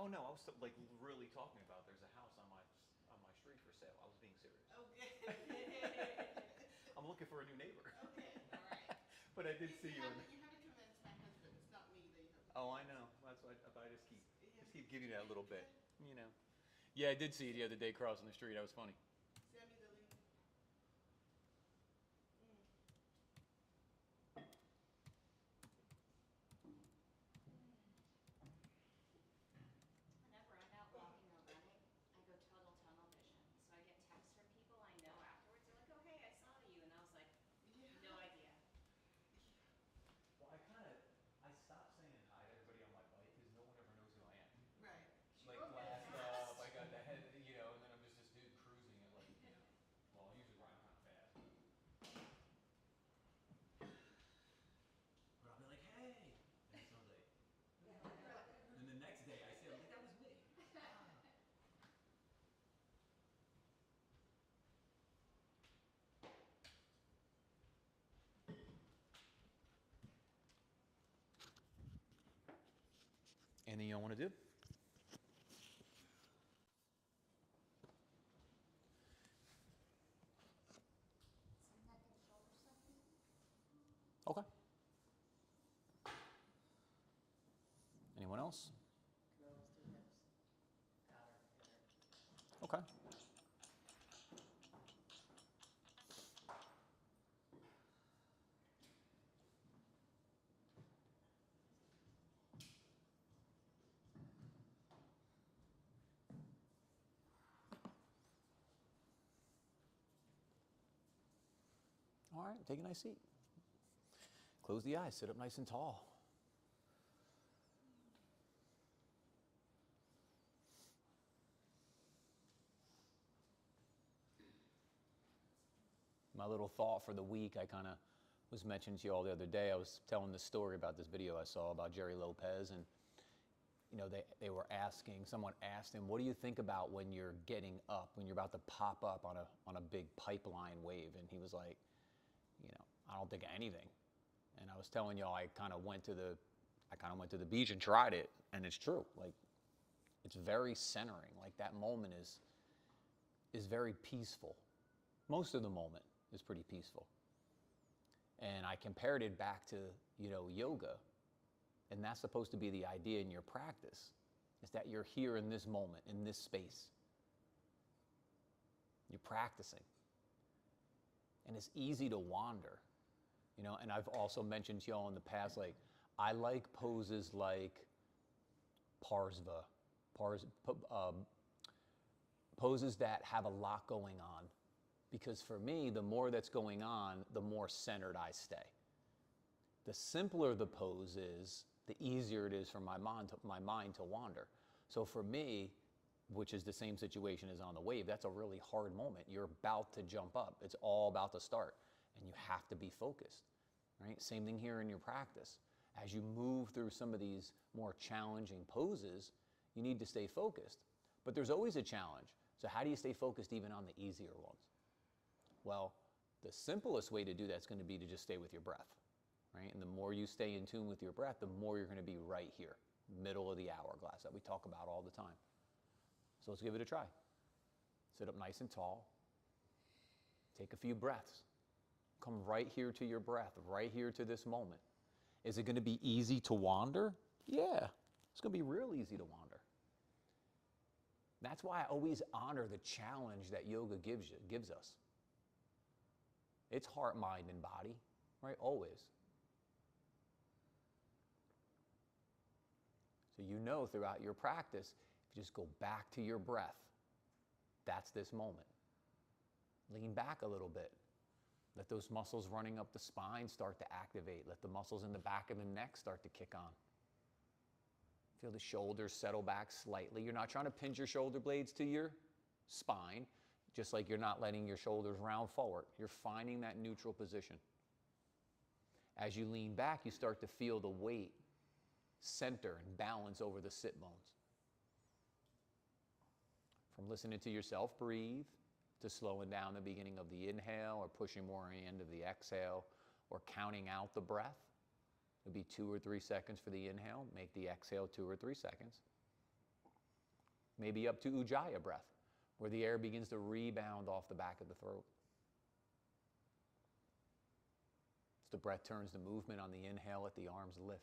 Oh no, I was like really talking about there's a house on my street for sale. I was being serious. Okay. I'm looking for a new neighbor. Okay, all right. But I did see you in. You have to convince my husband. It's not me that you have to Oh, I convince. know. That's why I Yeah. just keep Did giving you you that get little it bit. today? You know. Yeah, I did see you the other day crossing the street. That was funny. Sammy the link. Mm. Whenever I'm out walking or running, I go total tunnel vision. So I get texts from people I know afterwards. They're like, "Oh, hey, I saw you," and I was like, Yeah. "No idea." Well, I stopped saying hi to everybody on my bike because no one ever knows who I am. Right. Like Drove really glassed fast. up, I got the head, and then I'm just this dude cruising at well, I usually ride kind of fast. But I'll be like, hey, and someone's like, and the next day I see, I'm like, that was me. Anything you want to do? Some neck and shoulder stuff. Okay. Anyone else? Girls do hips. Outer, inner. Okay. All right, take a nice seat. Close the eyes, sit up nice and tall. My little thought for the week, I kind of was mentioning to you all the other day. I was telling this story about this video I saw about Jerry Lopez, and they were asking, someone asked him, what do you think about when you're getting up, when you're about to pop up on a big pipeline wave? And he was like, I don't think of anything. And I was telling y'all, I kind of went to the beach and tried it, and it's true. Like, it's very centering. Like, that moment is very peaceful. Most of the moment is pretty peaceful. And I compared it back to, yoga. And that's supposed to be the idea in your practice, is that you're here in this moment, in this space. You're practicing. And it's easy to wander, and I've also mentioned to y'all in the past, like, I like poses like Parsva, poses that have a lot going on. Because for me, the more that's going on, the more centered I stay. The simpler the pose is, the easier it is for my mind to wander. So for me, which is the same situation as on the wave, that's a really hard moment. You're about to jump up. It's all about to start. And you have to be focused, right? Same thing here in your practice. As you move through some of these more challenging poses, you need to stay focused. But there's always a challenge. So how do you stay focused even on the easier ones? Well, the simplest way to do that is going to be to just stay with your breath, right? And the more you stay in tune with your breath, the more you're going to be right here, middle of the hourglass that we talk about all the time. So let's give it a try. Sit up nice and tall. Take a few breaths. Come right here to your breath, right here to this moment. Is it going to be easy to wander? Yeah, it's going to be real easy to wander. That's why I always honor the challenge that yoga gives us. It's heart, mind, and body, right? Always. So throughout your practice, if you just go back to your breath, that's this moment. Lean back a little bit. Let those muscles running up the spine start to activate. Let the muscles in the back of the neck start to kick on. Feel the shoulders settle back slightly. You're not trying to pinch your shoulder blades to your spine, just like you're not letting your shoulders round forward. You're finding that neutral position. As you lean back, you start to feel the weight center and balance over the sit bones. From listening to yourself breathe, to slowing down the beginning of the inhale or pushing more on the end of the exhale or counting out the breath. It'll be 2 or 3 seconds for the inhale. Make the exhale 2 or 3 seconds. maybe up to Ujjayi breath, where the air begins to rebound off the back of the throat. As the breath turns to movement on the inhale, let the arms lift.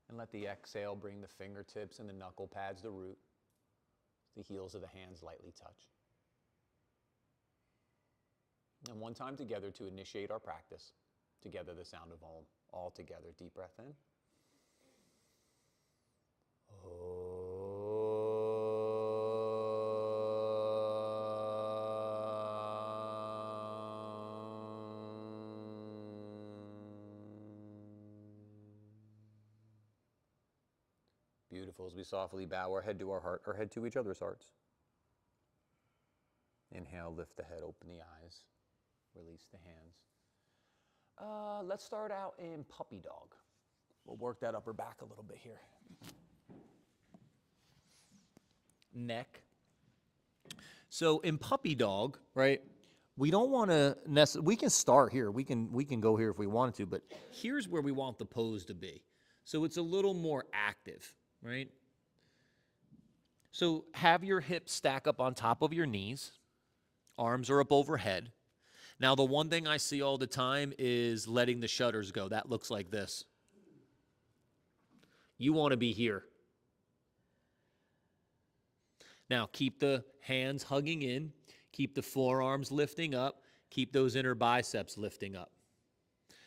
And let the exhale bring the fingertips and the knuckle pads to root. The heels of the hands lightly touch. And one time together to initiate our practice. Together the sound of Om. All together. Deep breath in. Beautiful. As we softly bow our head to our heart, our head to each other's hearts. Inhale, lift the head, open the eyes, release the hands. Let's start out in puppy dog. We'll work that upper back a little bit here. Neck. So in puppy dog, right, we don't want to we can start here. We can go here if we wanted to, but here's where we want the pose to be. So it's a little more active, right? So have your hips stack up on top of your knees. Arms are up overhead. Now, the one thing I see all the time is letting the shutters go. That looks like this. You want to be here. Now, keep the hands hugging in. Keep the forearms lifting up. Keep those inner biceps lifting up.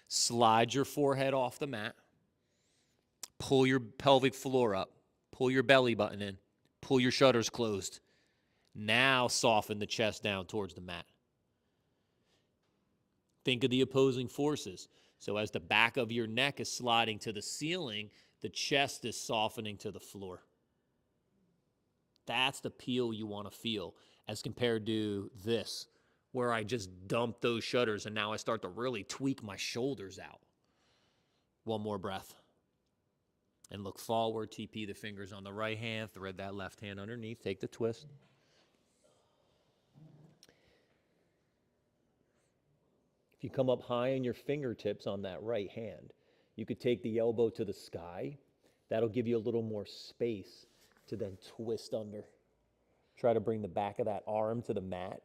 Slide your forehead off the mat. Pull your pelvic floor up. Pull your belly button in. Pull your shutters closed. Now soften the chest down towards the mat. Think of the opposing forces. So as the back of your neck is sliding to the ceiling, the chest is softening to the floor. That's the peel you want to feel as compared to this, where I just dump those shutters and now I start to really tweak my shoulders out. One more breath. And look forward, TP the fingers on the right hand, thread that left hand underneath, take the twist. If you come up high on your fingertips on that right hand, you could take the elbow to the sky. That'll give you a little more space to then twist under. Try to bring the back of that arm to the mat.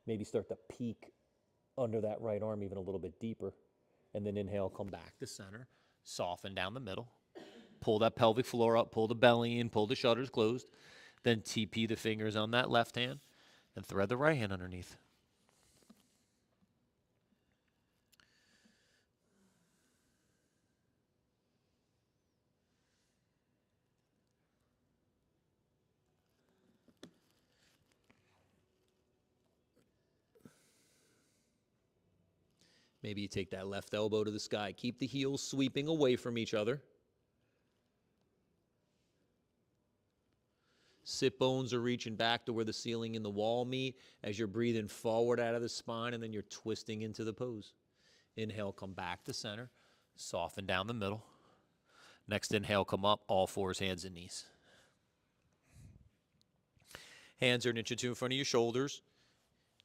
Maybe start to peek under that right arm even a little bit deeper. And then inhale, come back to center. Soften down the middle. Pull that pelvic floor up, pull the belly in, pull the shutters closed. Then TP the fingers on that left hand and thread the right hand underneath. Maybe you take that left elbow to the sky. Keep the heels sweeping away from each other. Sit bones are reaching back to where the ceiling and the wall meet as you're breathing forward out of the spine and then you're twisting into the pose. Inhale, come back to center. Soften down the middle. Next inhale, come up, all fours, hands and knees. Hands are an inch or two in front of your shoulders.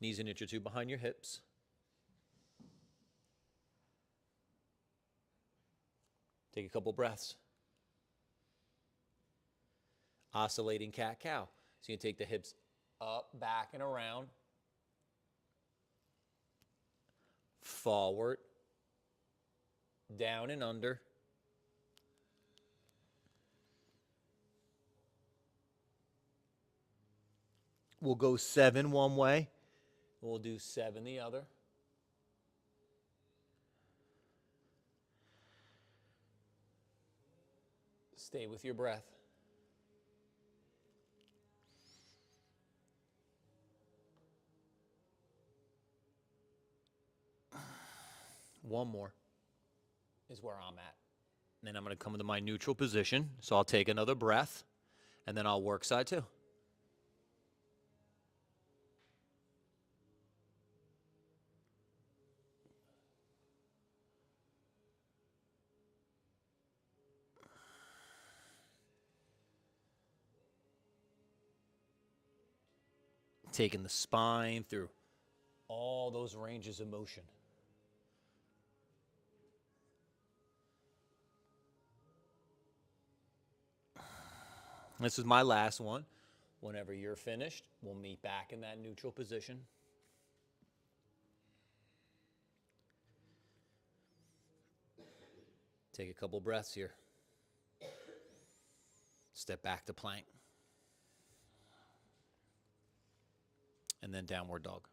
Knees an inch or two behind your hips. Take a couple breaths. Oscillating cat-cow. So you can take the hips up, back, and around. Forward. Down and under. We'll go 7 one way. We'll do 7 the other. Stay with your breath. One more is where I'm at. And then I'm going to come into my neutral position. So I'll take another breath, and then I'll work side 2. Taking the spine through all those ranges of motion. This is my last one. Whenever you're finished, we'll meet back in that neutral position. Take a couple breaths here. Step back to plank. And then downward dog.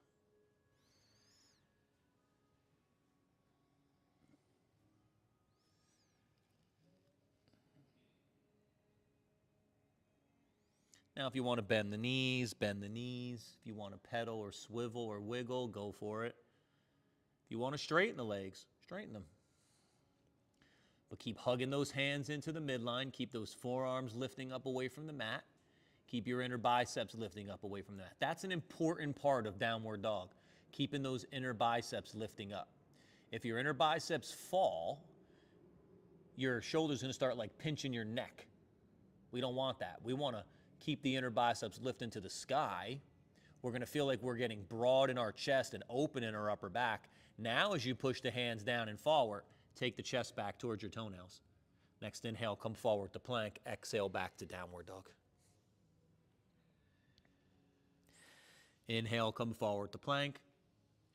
Now, if you want to bend the knees, bend the knees. If you want to pedal or swivel or wiggle, go for it. If you want to straighten the legs, straighten them. But keep hugging those hands into the midline. Keep those forearms lifting up away from the mat. Keep your inner biceps lifting up away from the mat. That's an important part of downward dog, keeping those inner biceps lifting up. If your inner biceps fall, your shoulder's going to start like pinching your neck. We don't want that. We want to keep the inner biceps lifting to the sky. We're going to feel like we're getting broad in our chest and open in our upper back. Now, as you push the hands down and forward, take the chest back towards your toenails. Next inhale, come forward to plank. Exhale, back to downward dog. Inhale, come forward to plank.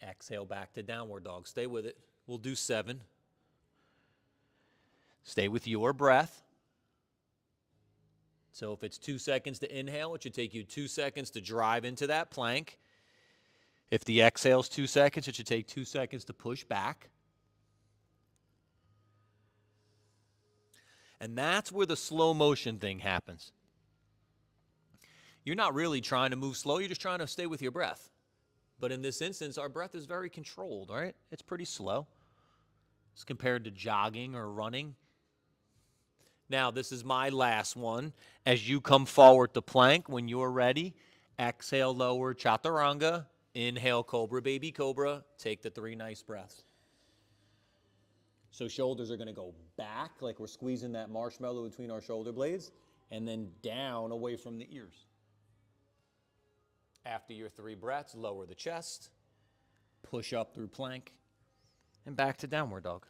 Exhale, back to downward dog. Stay with it. We'll do 7. Stay with your breath. So if it's 2 seconds to inhale, it should take you 2 seconds to drive into that plank. If the exhale's 2 seconds, it should take 2 seconds to push back. And that's where the slow motion thing happens. You're not really trying to move slow, you're just trying to stay with your breath. But in this instance, our breath is very controlled, right? It's pretty slow. It's compared to jogging or running. Now, this is my last one. As you come forward to plank, when you're ready, exhale, lower chaturanga. Inhale, cobra, baby cobra. Take the 3 nice breaths. So shoulders are going to go back like we're squeezing that marshmallow between our shoulder blades, and then down away from the ears. After your 3 breaths, lower the chest, push up through plank, and back to downward dog.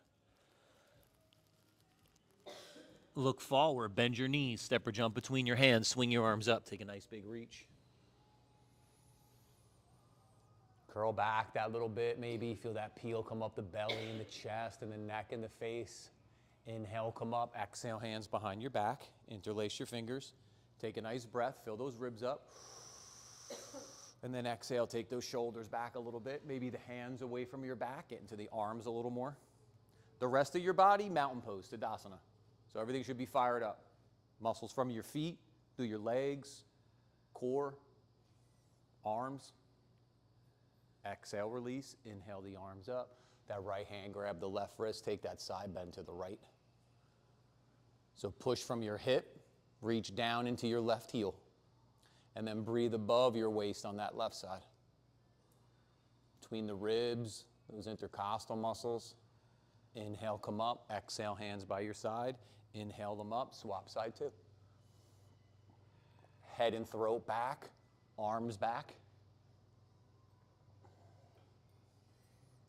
Look forward, bend your knees, step or jump between your hands, swing your arms up, take a nice big reach. Curl back that little bit, maybe feel that peel come up the belly and the chest and the neck and the face. Inhale, come up, exhale, hands behind your back, interlace your fingers, take a nice breath, fill those ribs up. And then exhale, take those shoulders back a little bit, maybe the hands away from your back, get into the arms a little more. The rest of your body, mountain pose, Tadasana. So everything should be fired up. Muscles from your feet, through your legs, core, arms. Exhale, release. Inhale the arms up. That right hand, grab the left wrist, take that side bend to the right. So push from your hip, reach down into your left heel. And then breathe above your waist on that left side. Between the ribs, those intercostal muscles. Inhale, come up. Exhale, hands by your side. Inhale them up, swap side 2. Head and throat back, arms back.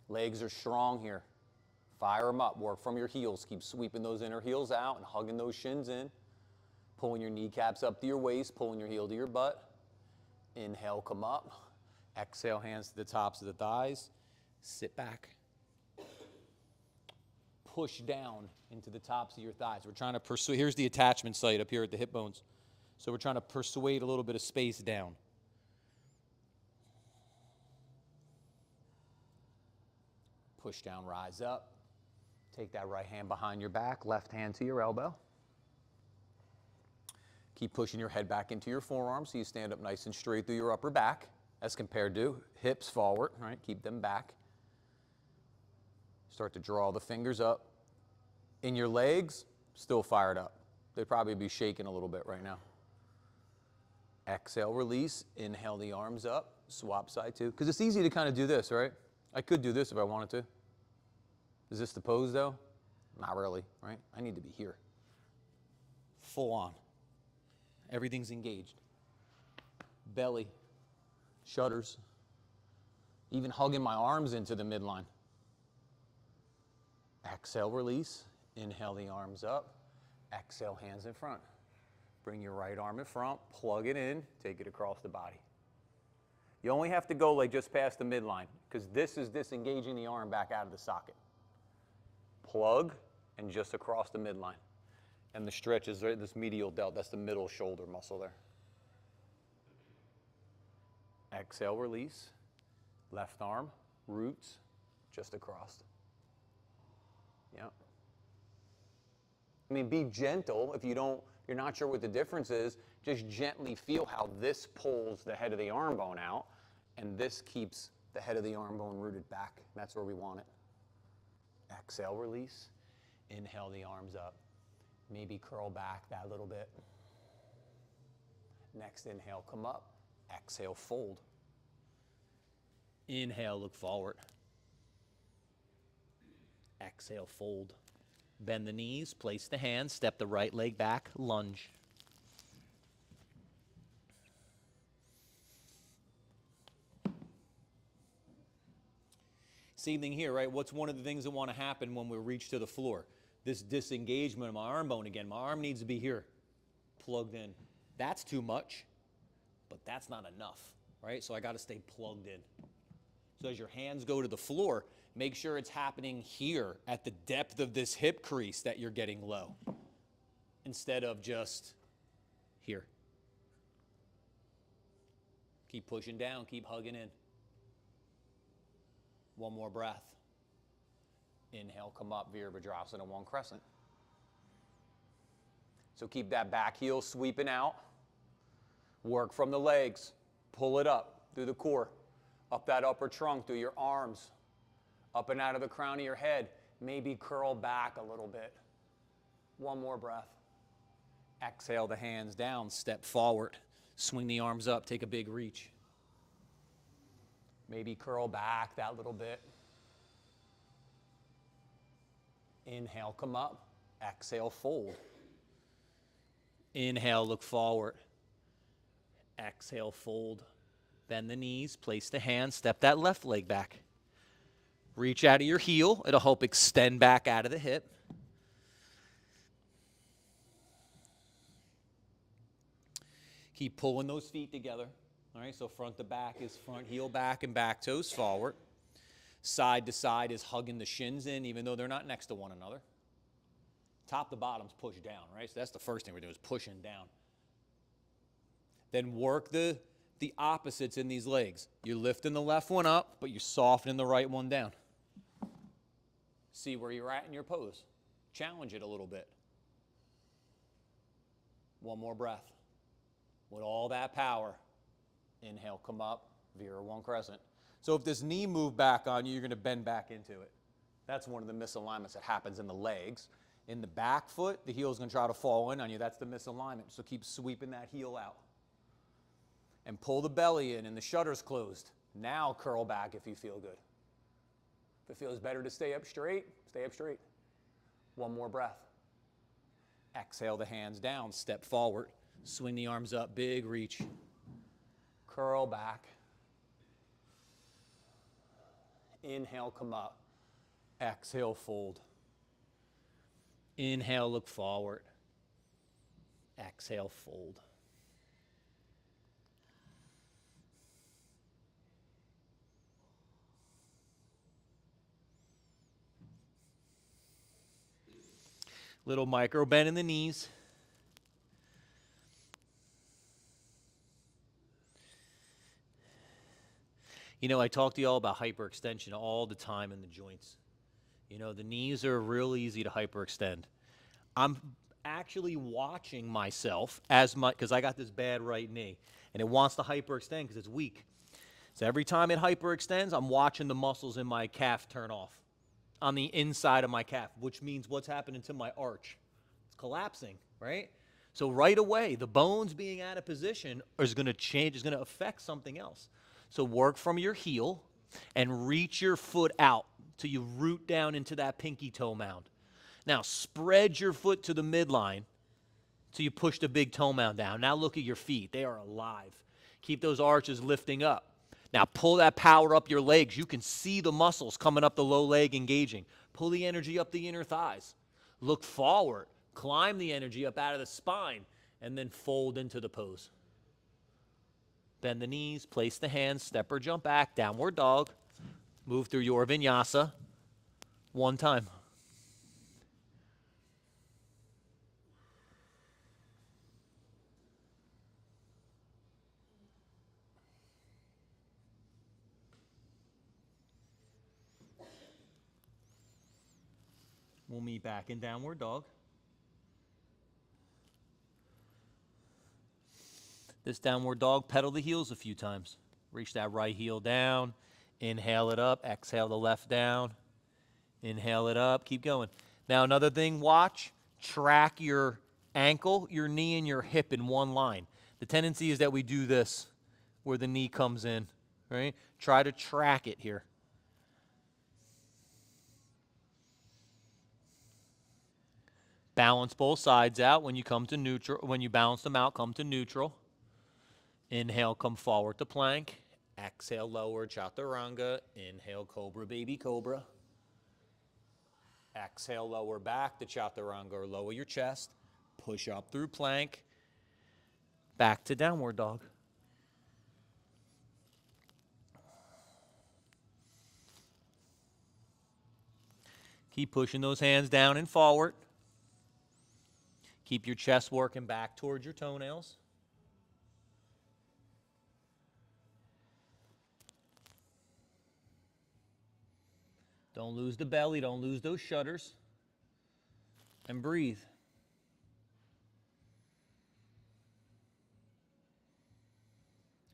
Legs are strong here. Fire them up, work from your heels. Keep sweeping those inner heels out and hugging those shins in. Pulling your kneecaps up to your waist, pulling your heel to your butt. Inhale, come up. Exhale, hands to the tops of the thighs. Sit back. Push down into the tops of your thighs. We're trying to persuade. Here's the attachment site up here at the hip bones. So we're trying to persuade a little bit of space down. Push down, rise up. Take that right hand behind your back, left hand to your elbow. Keep pushing your head back into your forearms so you stand up nice and straight through your upper back as compared to hips forward, right? Keep them back. Start to draw the fingers up. In your legs, still fired up. They'd probably be shaking a little bit right now. Exhale, release. Inhale the arms up. Swap side 2. Because it's easy to kind of do this, right? I could do this if I wanted to. Is this the pose though? Not really, right? I need to be here. Full on. Everything's engaged. Belly, shudders. Even hugging my arms into the midline. Exhale, release. Inhale the arms up. Exhale, hands in front. Bring your right arm in front, plug it in, take it across the body. You only have to go like just past the midline because this is disengaging the arm back out of the socket. Plug and just across the midline. And the stretch is right, this medial delt, that's the middle shoulder muscle there. Exhale, release. Left arm, roots, just across. Yeah. I mean, be gentle if you're not sure what the difference is. Just gently feel how this pulls the head of the arm bone out, and this keeps the head of the arm bone rooted back. That's where we want it. Exhale, release. Inhale the arms up. Maybe curl back that little bit. Next inhale, come up. Exhale, fold. Inhale, look forward. Exhale, fold. Bend the knees, place the hands, step the right leg back, lunge. Same thing here, right? What's one of the things that want to happen when we reach to the floor? This disengagement of my arm bone again. My arm needs to be here, plugged in. That's too much, but that's not enough, right? So I got to stay plugged in. So as your hands go to the floor, make sure it's happening here at the depth of this hip crease that you're getting low instead of just here. Keep pushing down, keep hugging in. One more breath. Inhale, come up, Virabhadrasana, one crescent. So keep that back heel sweeping out. Work from the legs. Pull it up through the core. Up that upper trunk through your arms. Up and out of the crown of your head. Maybe curl back a little bit. One more breath. Exhale the hands down, step forward. Swing the arms up, take a big reach. Maybe curl back that little bit. Inhale, come up. Exhale, fold. Inhale, look forward. Exhale, fold. Bend the knees, place the hands, step that left leg back. Reach out of your heel. It'll help extend back out of the hip. Keep pulling those feet together. All right, so front to back is front heel back and back toes forward. Side to side is hugging the shins in, even though they're not next to one another. Top to bottom's push down, right? So that's the first thing we're doing is pushing down. Then work the opposites in these legs. You're lifting the left one up, but you're softening the right one down. See where you're at in your pose. Challenge it a little bit. One more breath. With all that power, inhale, come up, Vira one crescent. So if this knee moved back on you, you're going to bend back into it. That's one of the misalignments that happens in the legs. In the back foot, the heel's going to try to fall in on you. That's the misalignment. So keep sweeping that heel out. And pull the belly in and the shutter's closed. Now curl back if you feel good. If it feels better to stay up straight, stay up straight. One more breath. Exhale the hands down, step forward. Swing the arms up, big reach. Curl back. Inhale, come up. Exhale, fold. Inhale, look forward. Exhale, fold. Little micro bend in the knees. You know, I talk to you all about hyperextension all the time in the joints. You know, the knees are real easy to hyperextend. I'm actually watching myself because I got this bad right knee, and it wants to hyperextend because it's weak. So every time it hyperextends, I'm watching the muscles in my calf turn off on the inside of my calf, which means what's happening to my arch? It's collapsing, right? So right away, the bones being out of position is going to change, is going to affect something else. So work from your heel and reach your foot out till you root down into that pinky toe mound. Now spread your foot to the midline till you push the big toe mound down. Now look at your feet. They are alive. Keep those arches lifting up. Now pull that power up your legs. You can see the muscles coming up the low leg engaging. Pull the energy up the inner thighs. Look forward. Climb the energy up out of the spine. and then fold into the pose. Bend the knees, place the hands, step or jump back, downward dog. Move through your vinyasa one time. We'll meet back in downward dog. This downward dog, pedal the heels a few times. Reach that right heel down. Inhale it up. Exhale the left down. Inhale it up. Keep going. Now another thing, watch. Track your ankle, your knee, and your hip in one line. The tendency is that we do this where the knee comes in, right? Try to track it here. Balance both sides out. When you come to neutral, when you balance them out, come to neutral. Inhale, come forward to plank. Exhale, lower, chaturanga. Inhale, cobra, baby cobra. Exhale, lower back to chaturanga or lower your chest. Push up through plank. Back to downward dog. Keep pushing those hands down and forward. Keep your chest working back towards your toenails. Don't lose the belly, don't lose those shudders. And breathe.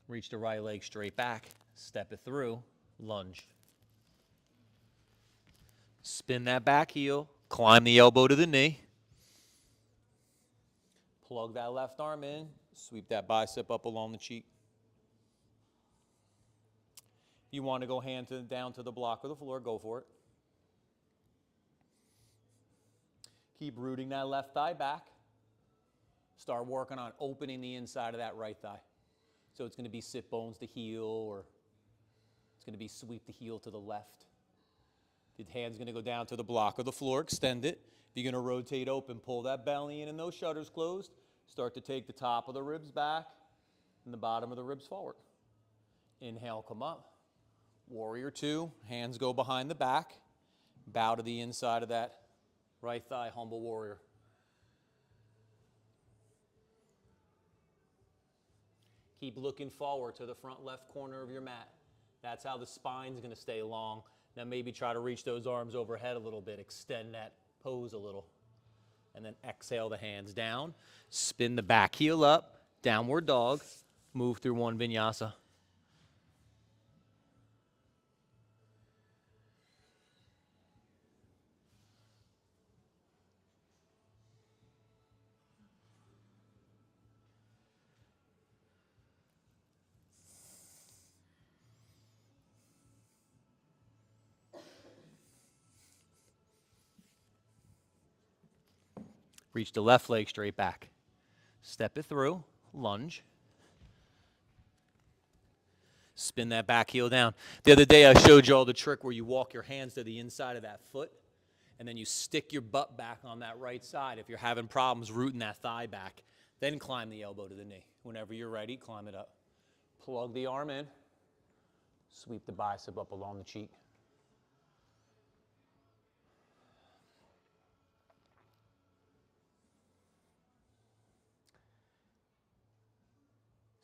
Reach the right leg straight back. Step it through. Lunge. Spin that back heel. Climb the elbow to the knee. Plug that left arm in. Sweep that bicep up along the cheek. If you want to go down to the block or the floor, go for it. Keep rooting that left thigh back. Start working on opening the inside of that right thigh. So it's going to be sit bones to heel, or it's going to be sweep the heel to the left. The hand's going to go down to the block or the floor, extend it. If you're going to rotate open, pull that belly in and those shutters closed. Start to take the top of the ribs back and the bottom of the ribs forward. Inhale, come up. Warrior two, hands go behind the back. Bow to the inside of that right thigh, humble warrior. Keep looking forward to the front left corner of your mat. That's how the spine's going to stay long. Now maybe try to reach those arms overhead a little bit. Extend that pose a little. And then exhale the hands down. Spin the back heel up. Downward dog. Move through one vinyasa. Reach the left leg straight back. Step it through. Lunge. Spin that back heel down. The other day I showed you all the trick where you walk your hands to the inside of that foot and then you stick your butt back on that right side if you're having problems rooting that thigh back. Then climb the elbow to the knee. Whenever you're ready, climb it up. Plug the arm in. Sweep the bicep up along the cheek.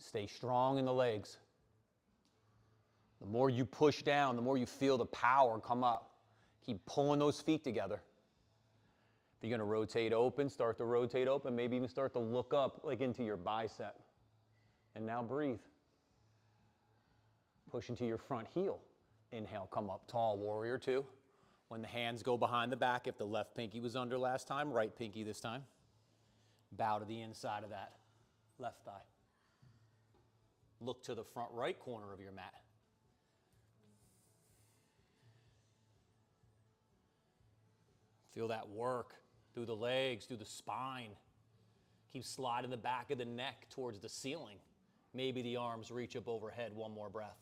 Stay strong in the legs. The more you push down, the more you feel the power come up. Keep pulling those feet together. If you're going to rotate open, start to rotate open. Maybe even start to look up like into your bicep. And now breathe. Push into your front heel. Inhale, come up tall, warrior two. When the hands go behind the back, if the left pinky was under last time, right pinky this time. Bow to the inside of that left thigh. Look to the front right corner of your mat. Feel that work through the legs, through the spine. Keep sliding the back of the neck towards the ceiling. Maybe the arms reach up overhead. One more breath.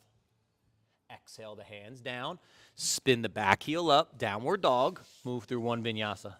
Exhale the hands down. Spin the back heel up. Downward dog. Move through one vinyasa.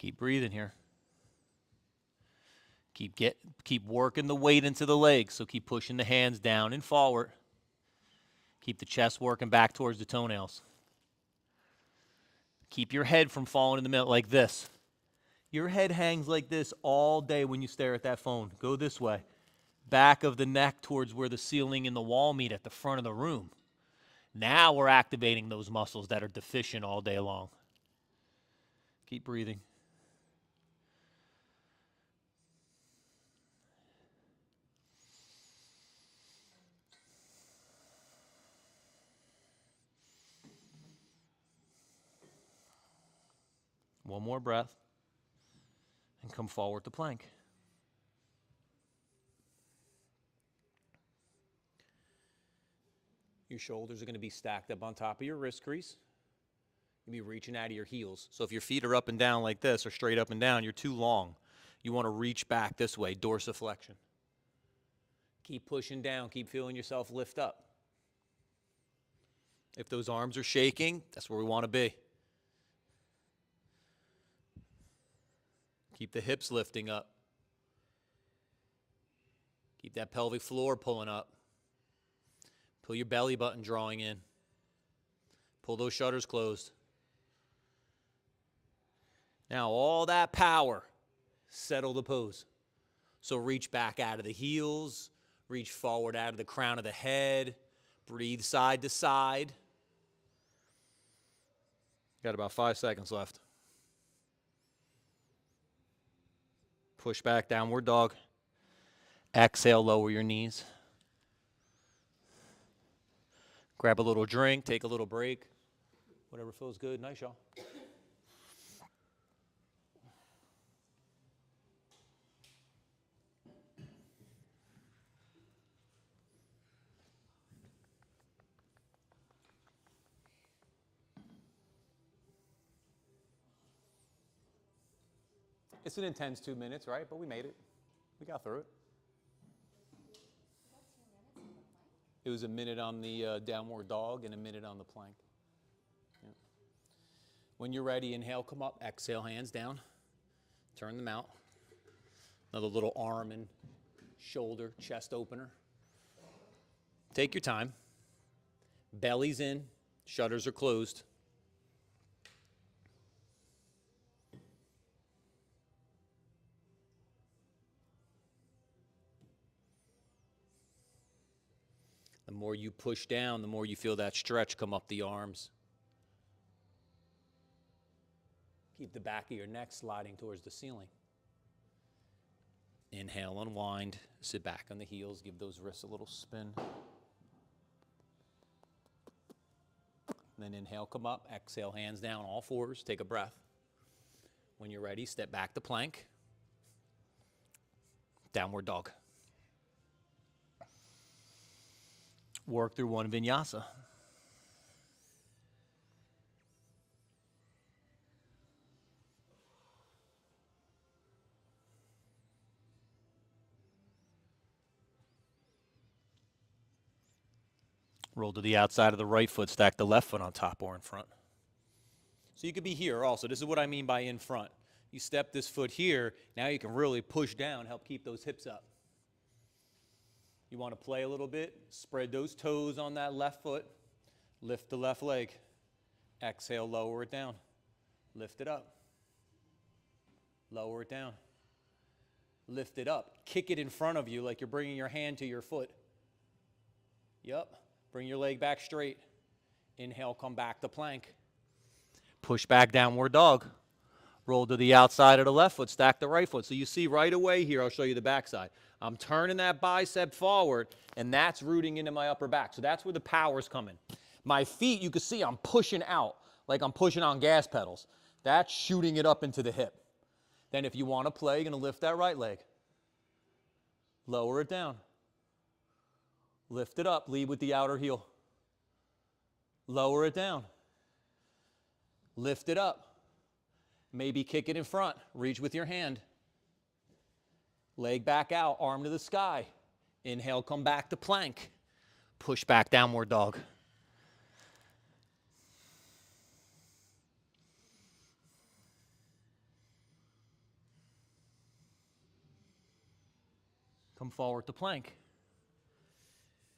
Keep breathing here. Keep working the weight into the legs, so keep pushing the hands down and forward. Keep the chest working back towards the toenails. Keep your head from falling in the middle like this. Your head hangs like this all day when you stare at that phone. Go this way. Back of the neck towards where the ceiling and the wall meet at the front of the room. Now we're activating those muscles that are deficient all day long. Keep breathing. One more breath. And come forward to plank. Your shoulders are going to be stacked up on top of your wrist crease. You'll be reaching out of your heels. So if your feet are up and down like this or straight up and down, you're too long. You want to reach back this way, dorsiflexion. Keep pushing down. Keep feeling yourself lift up. If those arms are shaking, that's where we want to be. Keep the hips lifting up. Keep that pelvic floor pulling up. Pull your belly button drawing in. Pull those shutters closed. Now all that power, settle the pose. So reach back out of the heels, reach forward out of the crown of the head, breathe side to side. Got about 5 seconds left. Push back, downward dog. Exhale, lower your knees. Grab a little drink, take a little break. Whatever feels good. Nice, y'all. It's an intense 2 minutes, right? But we made it. We got through it. It was a minute on the downward dog and a minute on the plank. Yeah. When you're ready, inhale, come up. Exhale, hands down. Turn them out. Another little arm and shoulder, chest opener. Take your time. Belly's in. Shutters are closed. The more you push down, the more you feel that stretch come up the arms. Keep the back of your neck sliding towards the ceiling. Inhale, unwind, sit back on the heels, give those wrists a little spin. Then inhale, come up, exhale, hands down, all fours, take a breath. When you're ready, step back to plank. Downward dog. Work through one vinyasa. Roll to the outside of the right foot, stack the left foot on top or in front. So you could be here also. This is what I mean by in front. You step this foot here, now you can really push down, help keep those hips up. You want to play a little bit, spread those toes on that left foot, lift the left leg. Exhale, lower it down. Lift it up. Lower it down. Lift it up. Kick it in front of you like you're bringing your hand to your foot. Yep. Bring your leg back straight. Inhale, come back to plank. Push back, downward dog. Roll to the outside of the left foot, stack the right foot. So you see right away here, I'll show you the backside. I'm turning that bicep forward, and that's rooting into my upper back. So that's where the power's coming. My feet, you can see I'm pushing out, like I'm pushing on gas pedals. That's shooting it up into the hip. Then if you want to play, you're going to lift that right leg. Lower it down. Lift it up, lead with the outer heel. Lower it down. Lift it up. Maybe kick it in front. Reach with your hand. Leg back out, arm to the sky. Inhale, come back to plank. Push back, downward dog. Come forward to plank.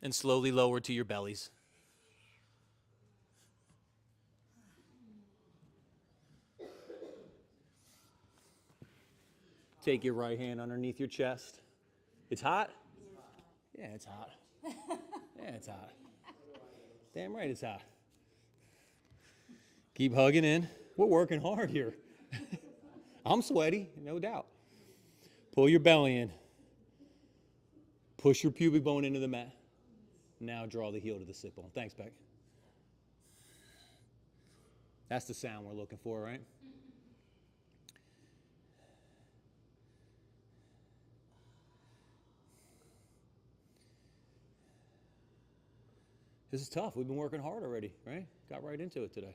And slowly lower to your bellies. Take your right hand underneath your chest. It's hot? Yeah, it's hot. Yeah, it's hot. Damn right it's hot. Keep hugging in. We're working hard here. I'm sweaty, no doubt. Pull your belly in. Push your pubic bone into the mat. Now draw the heel to the sit bone. Thanks, Beck. That's the sound we're looking for, right? This is tough. We've been working hard already, right? Got right into it today.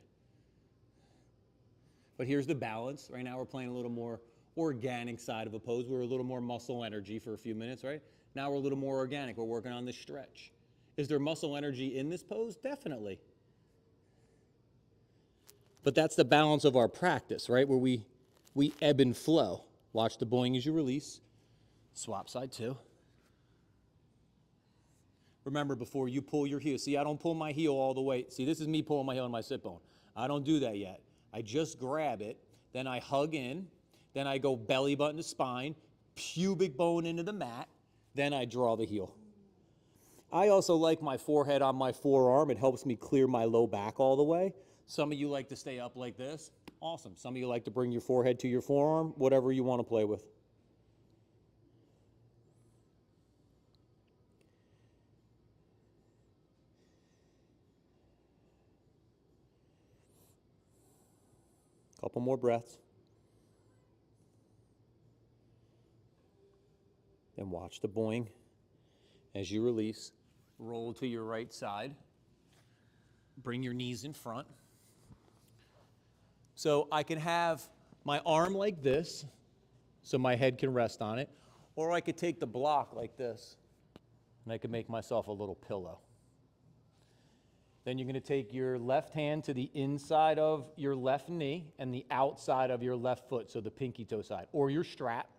But here's the balance. Right now we're playing a little more organic side of a pose. We're a little more muscle energy for a few minutes, right? Now we're a little more organic. We're working on this stretch. Is there muscle energy in this pose? Definitely. But that's the balance of our practice, right? Where we ebb and flow. Watch the boing as you release. Swap side two. Remember, before you pull your heel, see, I don't pull my heel all the way. See, this is me pulling my heel on my sit bone. I don't do that yet. I just grab it, then I hug in, then I go belly button to spine, pubic bone into the mat, then I draw the heel. I also like my forehead on my forearm. It helps me clear my low back all the way. Some of you like to stay up like this. Awesome. Some of you like to bring your forehead to your forearm, whatever you want to play with. Couple more breaths. Then watch the boing as you release. Roll to your right side. Bring your knees in front. So I can have my arm like this, so my head can rest on it, or I could take the block like this, and I could make myself a little pillow. Then you're going to take your left hand to the inside of your left knee and the outside of your left foot, so the pinky toe side, or your strap.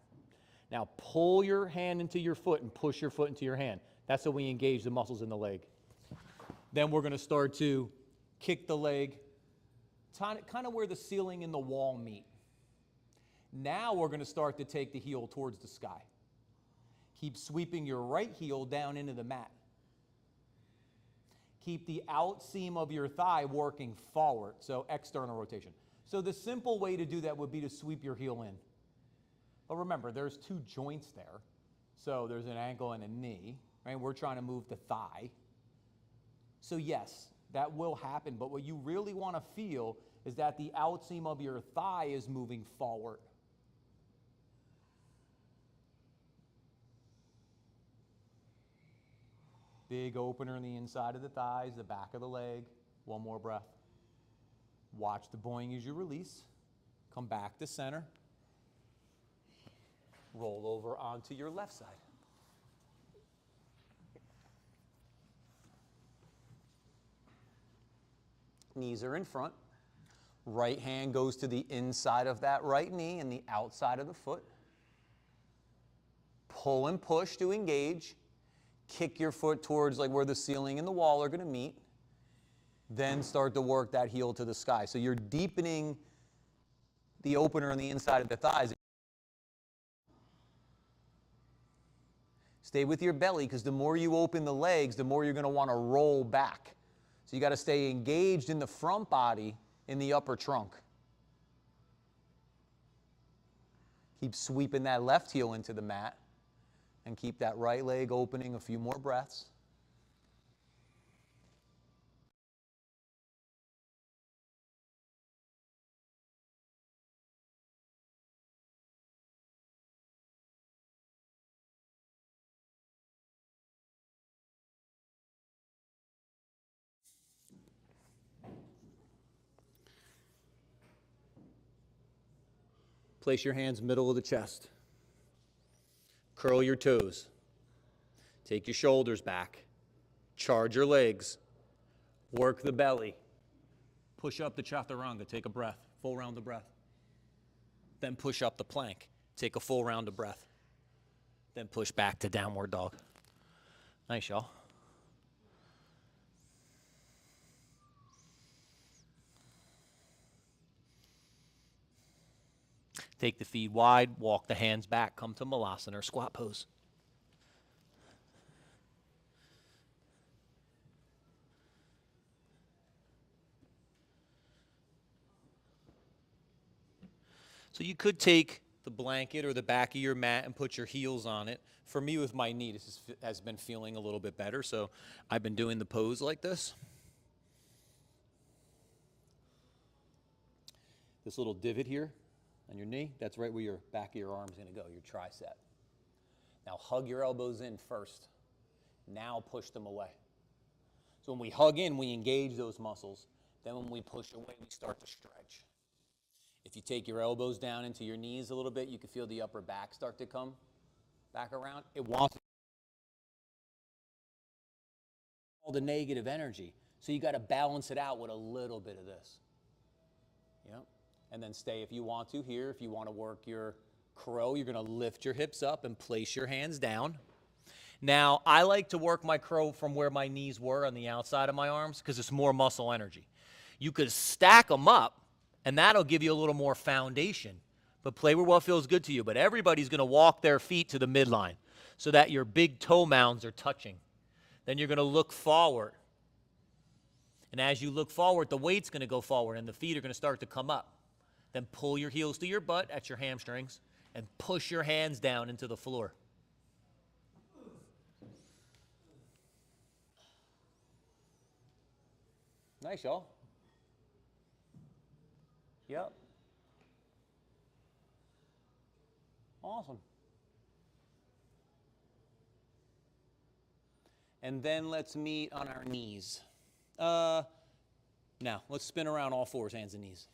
Now pull your hand into your foot and push your foot into your hand. That's how we engage the muscles in the leg. Then we're going to start to kick the leg, kind of where the ceiling and the wall meet. Now we're going to start to take the heel towards the sky. Keep sweeping your right heel down into the mat. Keep the out seam of your thigh working forward, so external rotation. So the simple way to do that would be to sweep your heel in. But remember, there's two joints there. So there's an ankle and a knee, right? We're trying to move the thigh. So yes, that will happen, but what you really want to feel is that the out seam of your thigh is moving forward. Big opener in the inside of the thighs, the back of the leg. One more breath. Watch the boing as you release. Come back to center. Roll over onto your left side. Knees are in front. Right hand goes to the inside of that right knee and the outside of the foot. Pull and push to engage. Kick your foot towards like where the ceiling and the wall are going to meet. Then start to work that heel to the sky. So you're deepening the opener on the inside of the thighs. Stay with your belly, because the more you open the legs, the more you're going to want to roll back. So you got to stay engaged in the front body in the upper trunk. Keep sweeping that left heel into the mat. And keep that right leg opening. A few more breaths. Place your hands middle of the chest. Curl your toes. Take your shoulders back. Charge your legs. Work the belly. Push up the chaturanga. Take a breath. Full round of breath. Then push up the plank. Take a full round of breath. Then push back to downward dog. Nice, y'all. Take the feet wide, walk the hands back, come to Malasana or squat pose. So you could take the blanket or the back of your mat and put your heels on it. For me, with my knee, this has been feeling a little bit better, so I've been doing the pose like this. This little divot here on your knee, that's right where your back of your arm is going to go, your tricep. Now hug your elbows in first. Now push them away. So when we hug in, we engage those muscles. Then when we push away, we start to stretch. If you take your elbows down into your knees a little bit, you can feel the upper back start to come back around. It wants all the negative energy. So you got to balance it out with a little bit of this. Yep. And then stay if you want to here. If you want to work your crow, you're going to lift your hips up and place your hands down. Now, I like to work my crow from where my knees were on the outside of my arms because it's more muscle energy. You could stack them up, and that'll give you a little more foundation. But play where what feels good to you. But everybody's going to walk their feet to the midline so that your big toe mounds are touching. Then you're going to look forward. And as you look forward, the weight's going to go forward, and the feet are going to start to come up. Then pull your heels to your butt at your hamstrings and push your hands down into the floor. Nice, y'all. Yep. Awesome. And then let's meet on our knees. Now, let's spin around all fours, hands and knees.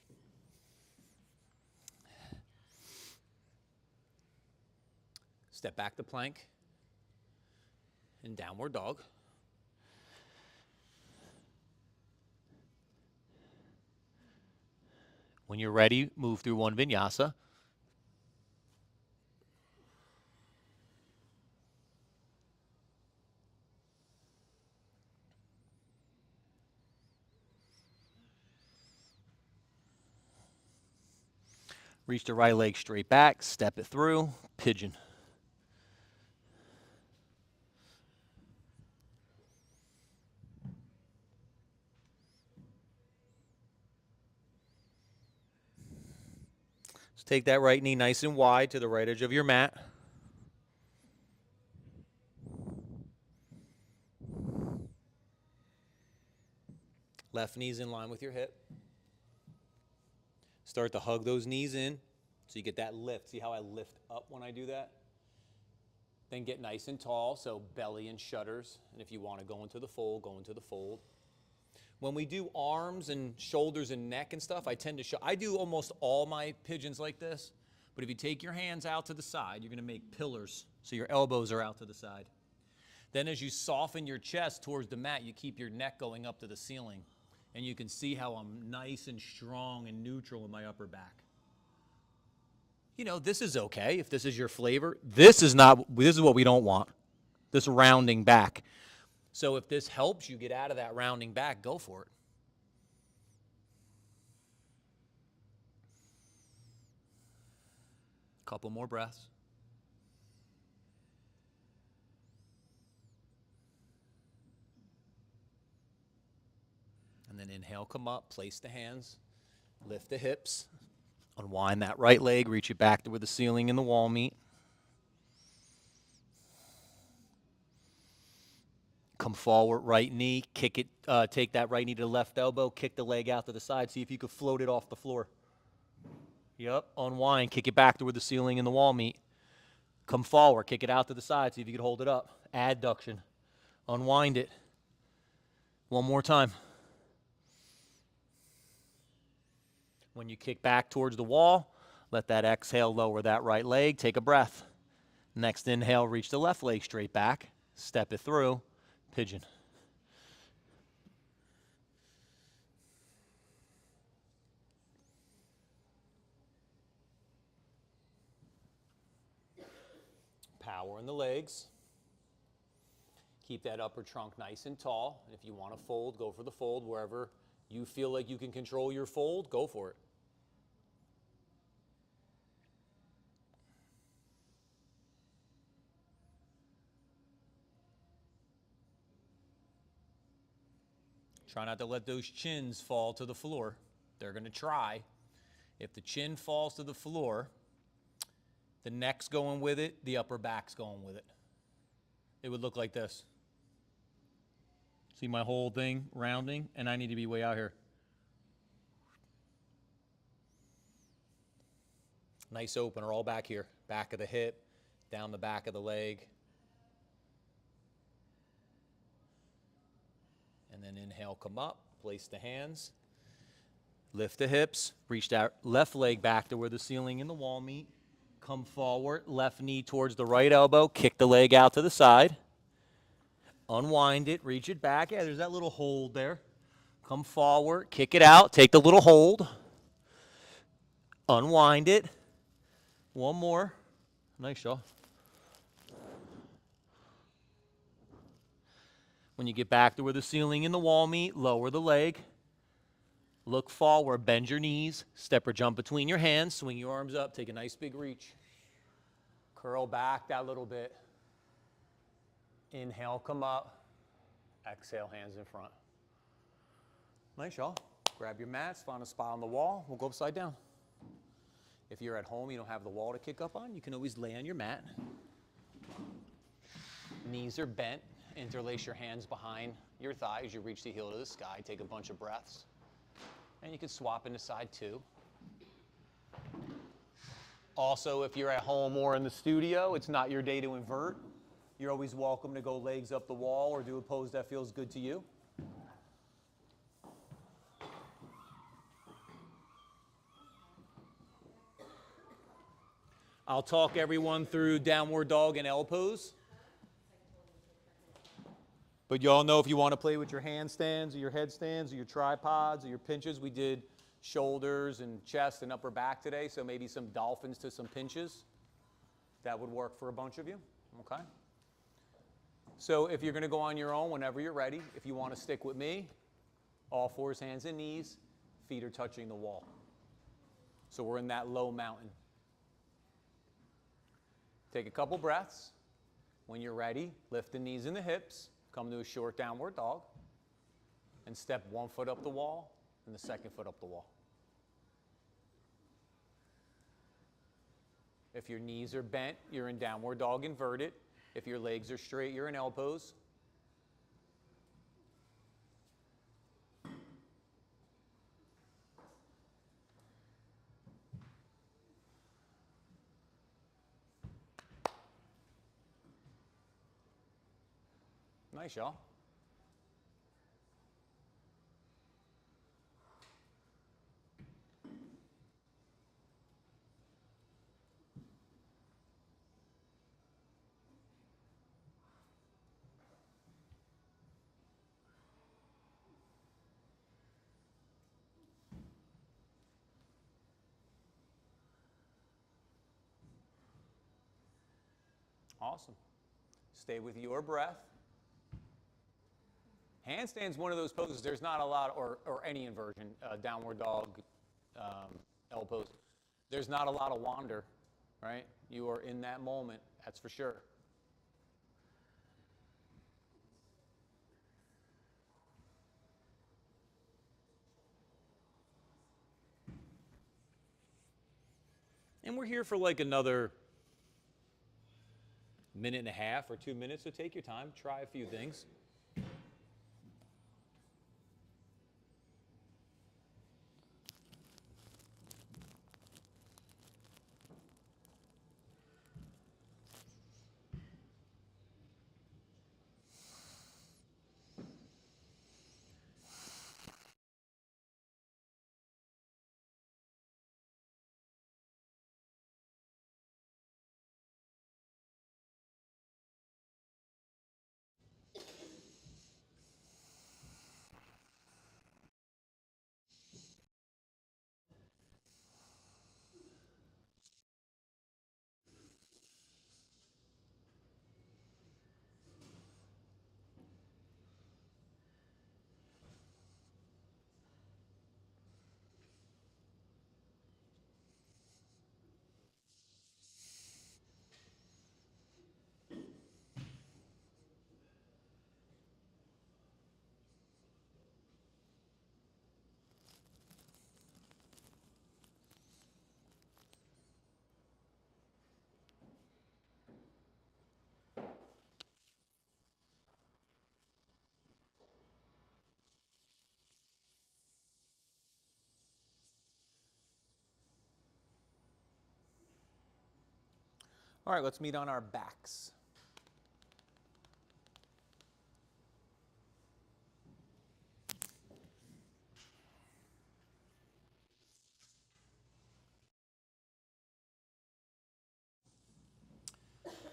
Step back to plank and downward dog. When you're ready, move through one vinyasa. Reach the right leg straight back, step it through, pigeon. So take that right knee nice and wide to the right edge of your mat. Left knee's in line with your hip. Start to hug those knees in so you get that lift. See how I lift up when I do that? Then get nice and tall, so belly and shudders. And if you want to go into the fold, go into the fold. When we do arms and shoulders and neck and stuff, I tend to show. I do almost all my pigeons like this. But if you take your hands out to the side, you're going to make pillars, so your elbows are out to the side. Then as you soften your chest towards the mat, you keep your neck going up to the ceiling. And you can see how I'm nice and strong and neutral in my upper back. You know, this is okay if this is your flavor. This is what we don't want, this rounding back. So if this helps you get out of that rounding back, go for it. Couple more breaths. And then inhale, come up, place the hands, lift the hips, unwind that right leg, reach it back to where the ceiling and the wall meet. Come forward, right knee, kick it, take that right knee to the left elbow, kick the leg out to the side, see if you could float it off the floor. Yep, unwind, kick it back to where the ceiling and the wall meet. Come forward, kick it out to the side, see if you could hold it up. Adduction, unwind it. One more time. When you kick back towards the wall, let that exhale lower that right leg. Take a breath. Next inhale, reach the left leg straight back. Step it through. Pigeon. Power in Turn the legs. Keep that upper trunk nice and tall. And if you want to fold, go for the fold. Wherever you feel like you can control your fold, go for it. Try not to let those chins fall to the floor. They're going to try. If the chin falls to the floor, the neck's going with it, the upper back's going with it. It would look like this. See my whole thing rounding, and I need to be way out here. Nice opener all back here. Back of the hip, down the back of the leg. And then inhale, come up, place the hands. Lift the hips, reach that left leg back to where the ceiling and the wall meet. Come forward, left knee towards the right elbow, kick the leg out to the side. Unwind it, reach it back. Yeah, there's that little hold there. Come forward, kick it out, take the little hold. Unwind it. One more. Nice, Shaw. When you get back to where the ceiling and the wall meet, lower the leg. Look forward, bend your knees, step or jump between your hands, swing your arms up, take a nice big reach. Curl back that little bit. Inhale, come up. Exhale, hands in front. Nice, y'all. Grab your mats, find a spot on the wall. We'll go upside down. If you're at home, you don't have the wall to kick up on, you can always lay on your mat. Knees are bent. Interlace your hands behind your thighs. You reach the heel to the sky. Take a bunch of breaths. And you can swap into side two. Also, if you're at home or in the studio, it's not your day to invert. You're always welcome to go legs up the wall or do a pose that feels good to you. I'll talk everyone through downward dog and L pose. But you all know if you want to play with your handstands or your headstands or your tripods or your pinches, we did shoulders and chest and upper back today, so maybe some dolphins to some pinches. That would work for a bunch of you, okay? So if you're going to go on your own whenever you're ready, if you want to stick with me, all fours, hands and knees, feet are touching the wall. So we're in that low mountain. Take a couple breaths. When you're ready, lift the knees and the hips. Come to a short downward dog and step one foot up the wall and the second foot up the wall. If your knees are bent, you're in downward dog inverted. If your legs are straight, you're in L pose. Nice, y'all. Awesome. Stay with your breath. Handstand's one of those poses. There's not a lot, or any inversion, downward dog, L pose. There's not a lot of wander, right? You are in that moment, that's for sure. And we're here for like another minute and a half or 2 minutes, so take your time, try a few things. All right, let's meet on our backs.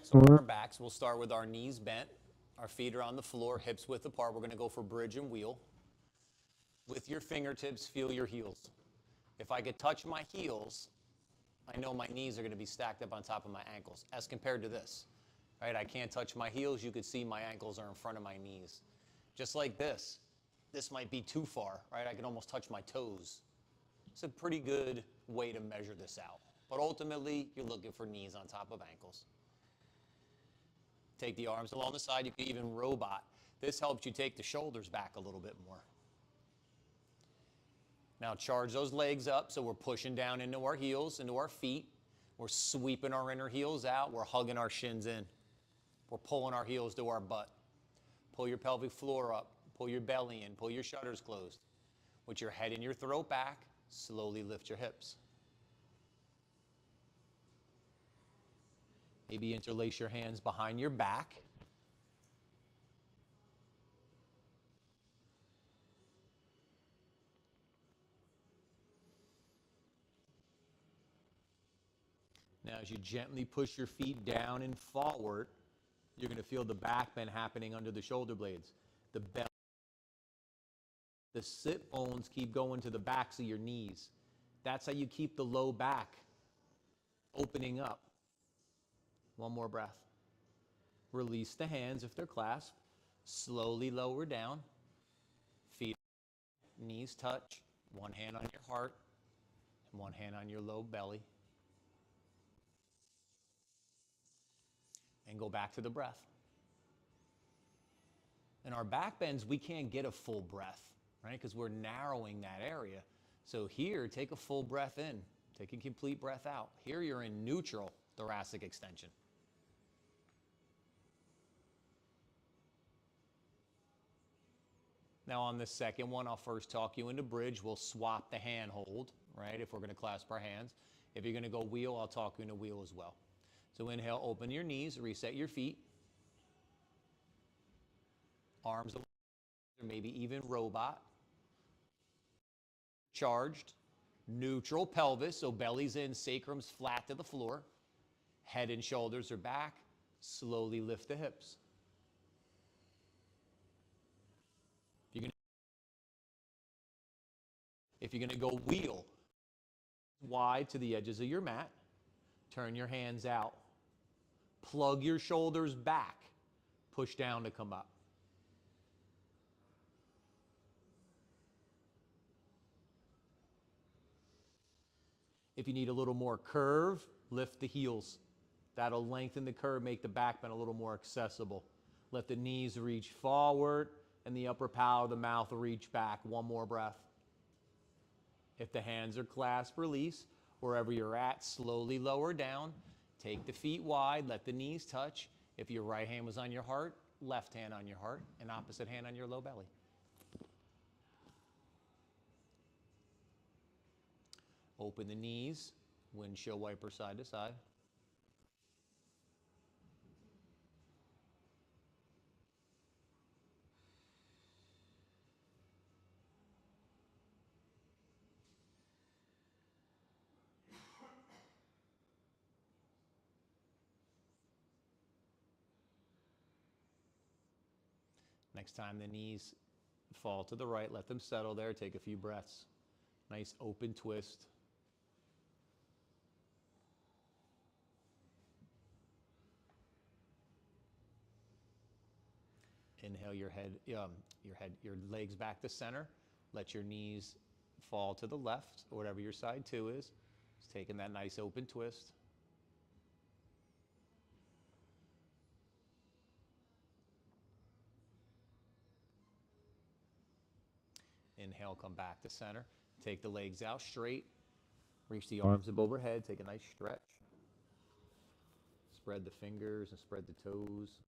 So on our backs, we'll start with our knees bent, our feet are on the floor, hips width apart. We're going to go for bridge and wheel. With your fingertips, feel your heels. If I could touch my heels, I know my knees are going to be stacked up on top of my ankles, as compared to this. Right? I can't touch my heels. You could see my ankles are in front of my knees. Just like this. This might be too far, right? I can almost touch my toes. It's a pretty good way to measure this out. But ultimately, you're looking for knees on top of ankles. Take the arms along the side. You can even robot. This helps you take the shoulders back a little bit more. Now charge those legs up, so we're pushing down into our heels, into our feet. We're sweeping our inner heels out. We're hugging our shins in. We're pulling our heels to our butt. Pull your pelvic floor up. Pull your belly in. Pull your shutters closed. With your head and your throat back, slowly lift your hips. Maybe interlace your hands behind your back. Now, as you gently push your feet down and forward, you're going to feel the back bend happening under the shoulder blades. The belly, the sit bones keep going to the backs of your knees. That's how you keep the low back opening up. One more breath. Release the hands if they're clasped. Slowly lower down. Feet, knees touch. One hand on your heart and one hand on your low belly. And go back to the breath. In our back bends, we can't get a full breath, right? Because we're narrowing that area. So here, take a full breath in. Take a complete breath out. Here, you're in neutral thoracic extension. Now on the second one, I'll first talk you into bridge. We'll swap the hand hold, right, if we're going to clasp our hands. If you're going to go wheel, I'll talk you into wheel as well. So inhale, open your knees, reset your feet. Arms, or maybe even robot. Charged. Neutral pelvis, so belly's in, sacrum's flat to the floor. Head and shoulders are back. Slowly lift the hips. If you're going to go wheel, wide to the edges of your mat. Turn your hands out. Plug your shoulders back. Push down to come up. If you need a little more curve, lift the heels. That'll lengthen the curve, make the back bend a little more accessible. Let the knees reach forward and the upper palate of the mouth reach back. One more breath. If the hands are clasped, release. Wherever you're at, slowly lower down. Take the feet wide, let the knees touch. If your right hand was on your heart, left hand on your heart, and opposite hand on your low belly. Open the knees, windshield wiper side to side. Next time the knees fall to the right, let them settle there. Take a few breaths. Nice open twist. Inhale your legs back to center. Let your knees fall to the left, or whatever your side two is. Just taking that nice open twist. Inhale, come back to center. Take the legs out straight. Reach the arms up overhead. Take a nice stretch. Spread the fingers and spread the toes.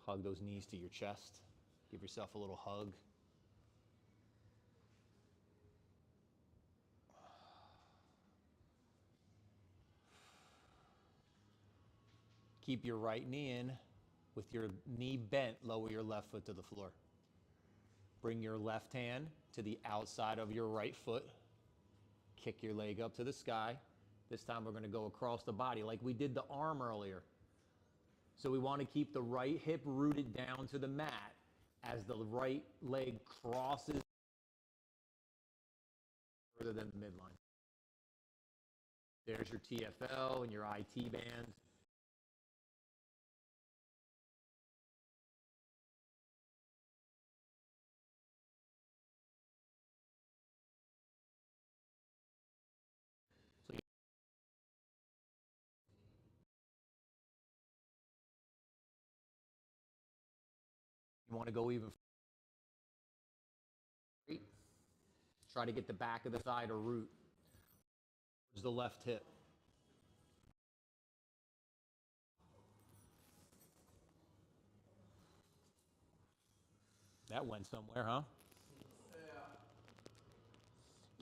Hug those knees to your chest. Give yourself a little hug. keep your right knee in. With your knee bent, lower your left foot to the floor. Bring your left hand to the outside of your right foot. Kick your leg up to the sky. This time we're going to go across the body like we did the arm earlier. So we want to keep the right hip rooted down to the mat as the right leg crosses further than the midline. There's your TFL and your IT band. You want to go even straight. Try to get the back of the thigh to root towards the left hip. That went somewhere, huh? Yeah.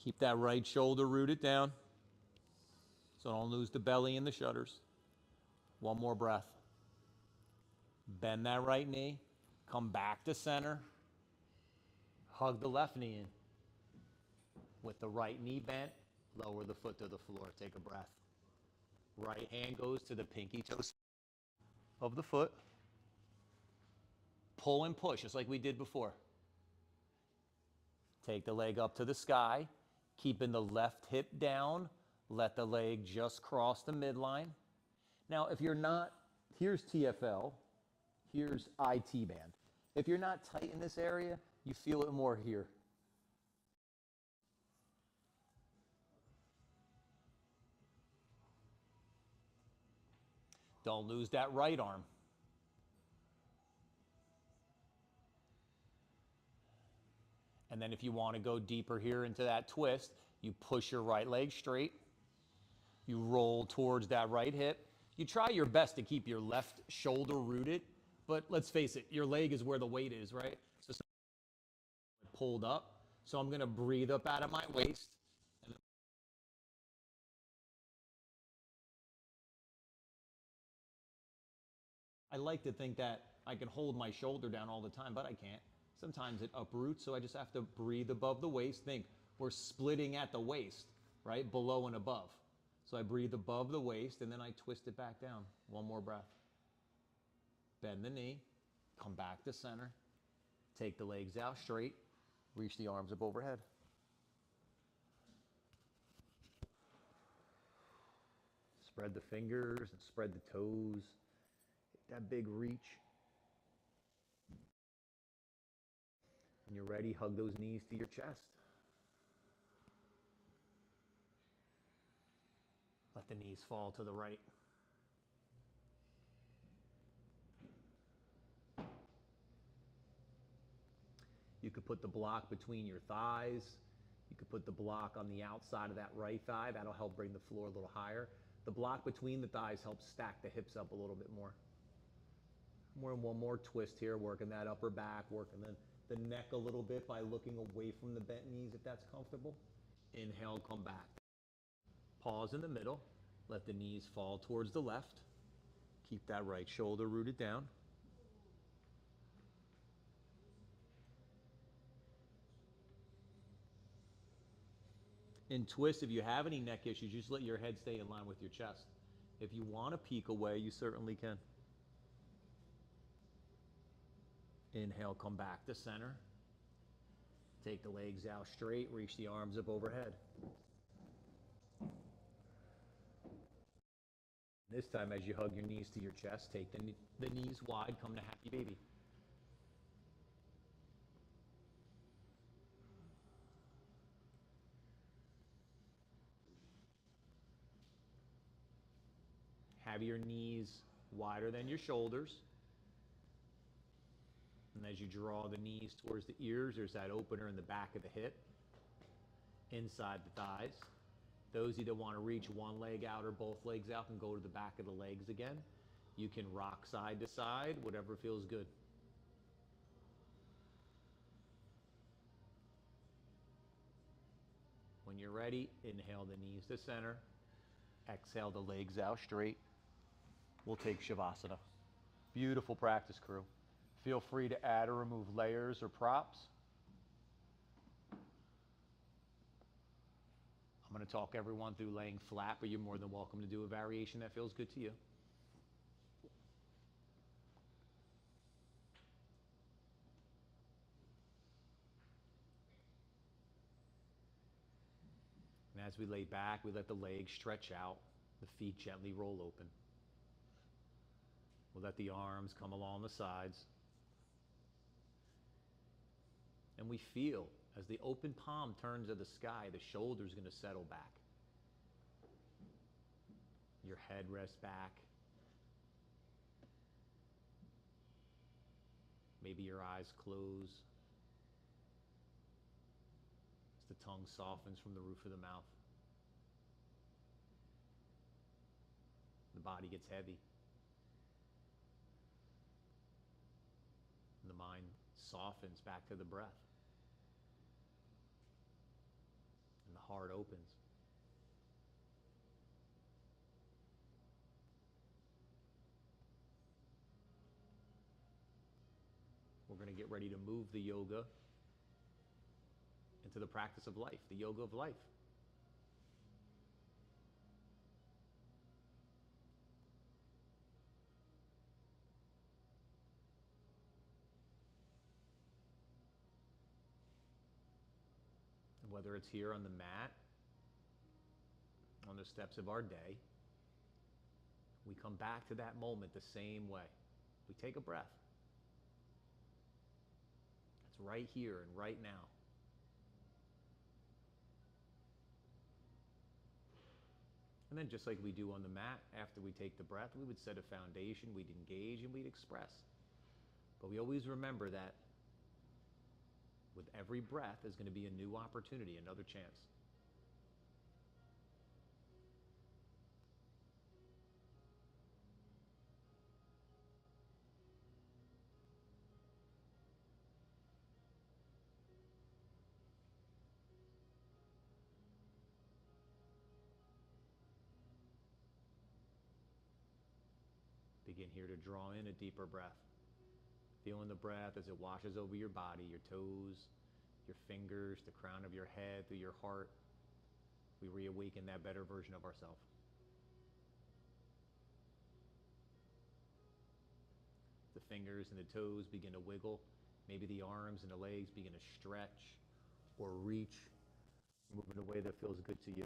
Keep that right shoulder rooted down so don't lose the belly and the shutters. One more breath. Bend that right knee. Come back to center. Hug the left knee in. With the right knee bent, lower the foot to the floor. Take a breath. Right hand goes to the pinky toe of the foot. Pull and push, just like we did before. Take the leg up to the sky, keeping the left hip down. Let the leg just cross the midline. Now, if you're not, here's TFL, here's IT band. If you're not tight in this area, you feel it more here. Don't lose that right arm. And then if you want to go deeper here into that twist, you push your right leg straight. You roll towards that right hip. You try your best to keep your left shoulder rooted, but let's face it, your leg is where the weight is, right? So pulled up. So I'm going to breathe up out of my waist. I like to think that I can hold my shoulder down all the time, but I can't. Sometimes it uproots, so I just have to breathe above the waist. Think, we're splitting at the waist, right? Below and above. So I breathe above the waist, and then I twist it back down. One more breath. Bend the knee. Come back to center. Take the legs out straight. Reach the arms up overhead. Spread the fingers and spread the toes. That big reach. When you're ready, hug those knees to your chest. Let the knees fall to the right. You could put the block between your thighs. You could put the block on the outside of that right thigh. That'll help bring the floor a little higher. The block between the thighs helps stack the hips up a little bit more. One more twist here, working that upper back, working the neck a little bit by looking away from the bent knees if that's comfortable. Inhale, come back. Pause in the middle. Let the knees fall towards the left. Keep that right shoulder rooted down. In twist, if you have any neck issues, just let your head stay in line with your chest. If you want to peek away, you certainly can. Inhale, come back to center. Take the legs out straight, reach the arms up overhead. This time, as you hug your knees to your chest, take the knees wide, come to happy baby. Have your knees wider than your shoulders. And as you draw the knees towards the ears, there's that opener in the back of the hip, inside the thighs. Those of you that want to reach one leg out or both legs out can go to the back of the legs again. You can rock side to side, whatever feels good. When you're ready, inhale the knees to center. Exhale the legs out straight. we'll take Shavasana. Beautiful practice, crew. Feel free to add or remove layers or props. I'm going to talk everyone through laying flat, but you're more than welcome to do a variation that feels good to you. And as we lay back, we let the legs stretch out, the feet gently roll open. We'll let the arms come along the sides. And we feel, as the open palm turns to the sky, the shoulder's going to settle back. Your head rests back. Maybe your eyes close. As the tongue softens from the roof of the mouth. The body gets heavy. And the mind softens back to the breath. And the heart opens. We're going to get ready to move the yoga into the practice of life, the yoga of life. And whether it's here on the mat, on the steps of our day, we come back to that moment the same way. We take a breath. It's right here and right now. And then just like we do on the mat, after we take the breath, we would set a foundation, we'd engage, and we'd express. But we always remember that with every breath is going to be a new opportunity, another chance. Begin here to draw in a deeper breath. Feeling the breath as it washes over your body, your toes, your fingers, the crown of your head, through your heart. We reawaken that better version of ourselves. The fingers and the toes begin to wiggle. Maybe the arms and the legs begin to stretch or reach. Move in a way that feels good to you.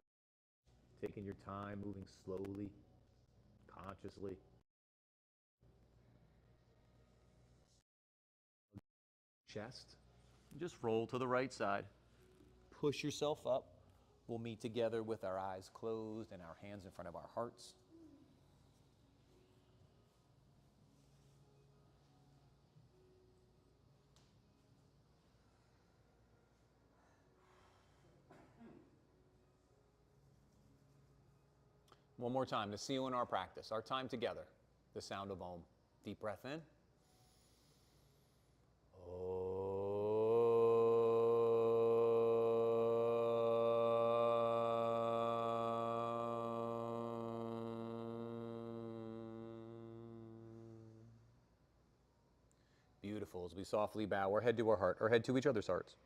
Taking your time, moving slowly, consciously. Chest. Just roll to the right side. Push yourself up. We'll meet together with our eyes closed and our hands in front of our hearts. One more time to see you in our practice, our time together, the sound of Om. Deep breath in. Beautiful. As we softly bow our head to our heart, our head to each other's hearts.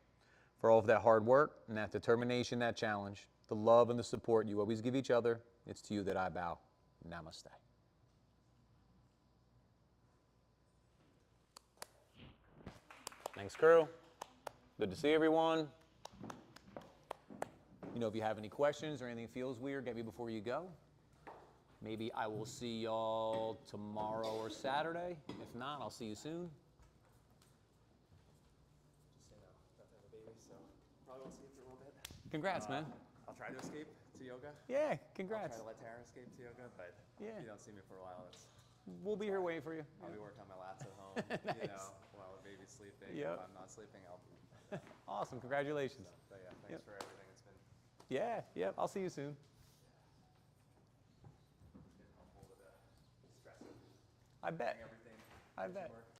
For all of that hard work and that determination, that challenge, the love and the support you always give each other, it's to you that I bow. Namaste. Thanks, crew. Good to see everyone. You know, if you have any questions or anything feels weird, get me before you go. Maybe I will see y'all tomorrow or Saturday. If not, I'll see you soon. Just say no. About to have a baby, so probably won't escape for a little bit. Congrats, man. I'll try to escape to yoga. Yeah, I'll congrats. try to let Tara escape to yoga, but Yeah. if you don't see me for a while, We'll be here waiting for you. I'll be working on my lats at home, Nice. you know, while the baby's sleeping. Yep. If I'm not sleeping, I'll be. Awesome. Congratulations. But yeah, thanks Yep. for everything. It's been Yeah, I'll see you soon. helpful with the stress of I bet. everything. I bet.